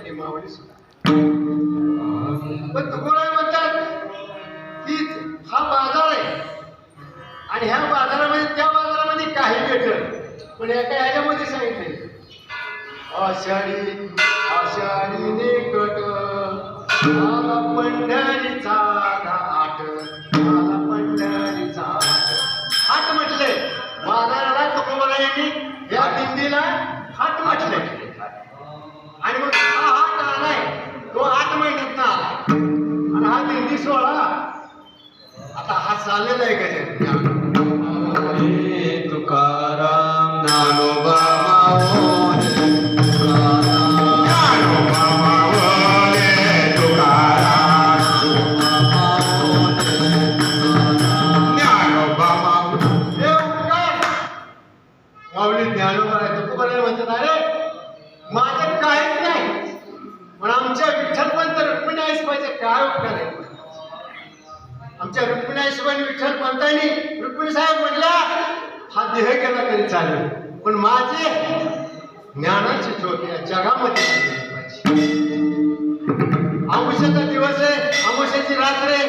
आणि मावळी सुद्धा. पण तुकोराय म्हणतात की हा बाजार आहे आणि ह्या बाजारामध्ये त्या बाजारामध्ये काही भेटल, पण ह्याच्यामध्ये सांगितले आषाढी आषाढी निकट आला पंढरीचा घाट, आला पंढरीचा हाट म्हटले बाजाराला. तुकोबा यांनी या दिंडीला हाट म्हटले आणि मग हा हाट आलाय तो 8 महिन्यात आला आणि हा दिंडी सोहळा आता हा चाललेला आहे का तुकाराम ज्ञानोबा माऊली ज्ञानोबा तुकोबाला म्हणतात अरे माझं काहीच नाही, पण आमच्या विठ्ठलपंत रुक्मिणी आईसबाईचे काय उपकार आहे. आमच्या रुक्मिणी आईसबाईने विठ्ठलपंतांनी रुक्मिणी साहेब म्हटला हा देह गेला तरी चालेल, पण माझे ज्ञानाची ज्योत या जगामध्ये अमावस्याचा दिवस आहे, अमावस्याची रात्र आहे.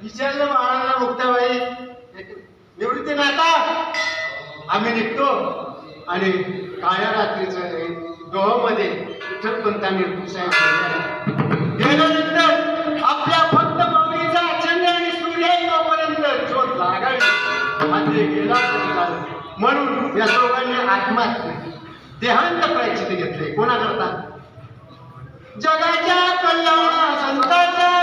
विचारलं बाळाला मुक्ताबाई निवृत्ती नाता आम्ही निघतो आणि काळ्या रात्रीचं डोहामध्ये विठ्ठलपंतांनी साहेब गेल्यानंतर आपल्या फक्त माऊलीचा चंद्र आणि सूर्य येईपर्यंत शोध लागावी आणि गेला म्हणून या दोघांनी आत्महत्या देहांत प्रायश्चित्त घेतले. कोणाकरता? जगाच्या कल्याणा संतांच्या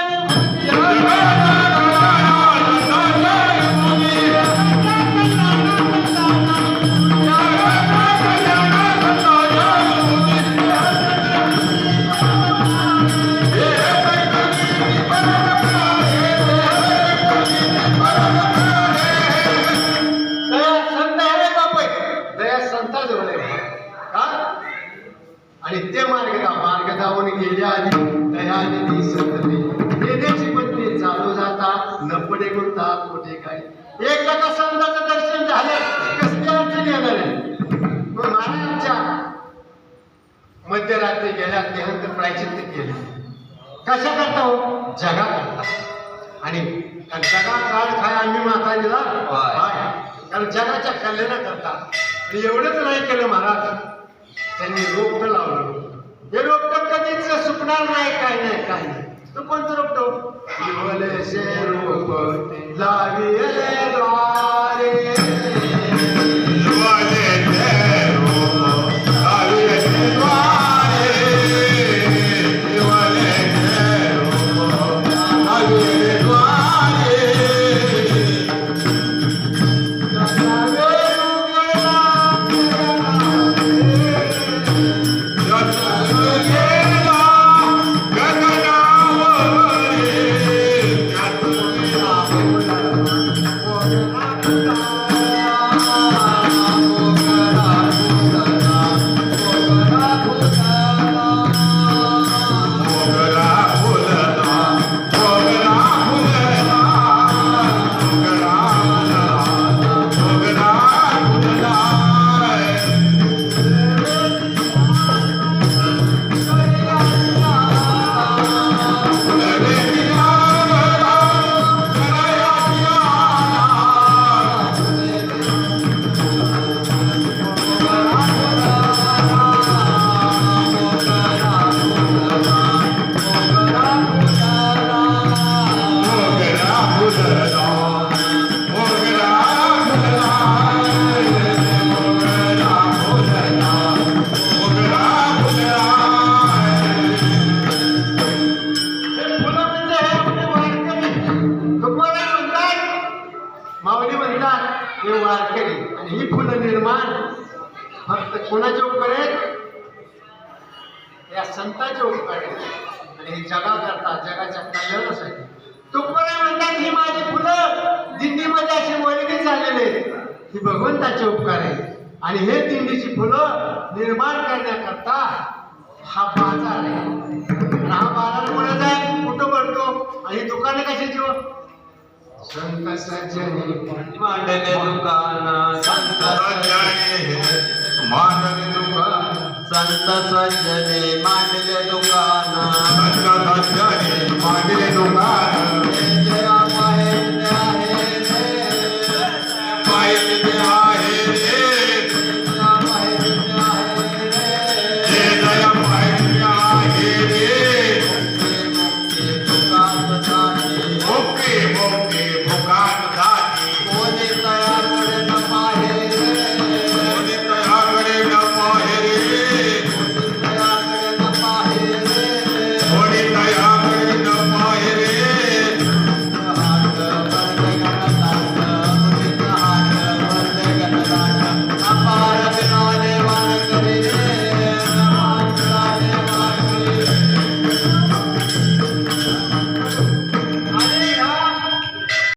आणि ते मार्ग जाऊन गेल्या आधी दयाने ती संतती देण्याची पत्नी चालू जाता न पडे गुंता कोठे काय. एकदा का संतांचं दर्शन झालं कसली अडचण येणार आहे. महाराजांच्या मध्यरात्री गेल्या देहांत प्रायश्चित्त केले. कशा करता हो? जगा करता. आणि जगा काळ काय आम्ही म्हातारीला कारण जगाच्या कल्याणा करता. एवढंच नाही केलं महाराज, त्यांनी रोपट लावलं. हे रोपट कधीच सुकणार नाही, काय नाही काय नाही. तो कोणतं रोपट? शिवलेशे रोप लाविले द्वारे, फक्त कोणाचे उपकार आहेत? या संतांचे उपकार आहेत आणि हे जगा करतात, जगाच्या कल्याणासाठी. तुकोबाराय म्हणतात ही माझी फुलं दिंडीमध्ये अशी वळगी झालेली आहेत, ही भगवंताचे उपकार आहेत. आणि हे दिंडीची फुलं निर्माण करण्याकरता हा बाजार आहे. आणि हा बाजार कोणाचा आहे? कुठं भरतो? आणि दुकानं कशाची हो? संत सज्जनी मांडले दुकान, संत मांडले दुकान, संत सज्जने मांडले दुकान संत सज्जने मांडले दुकान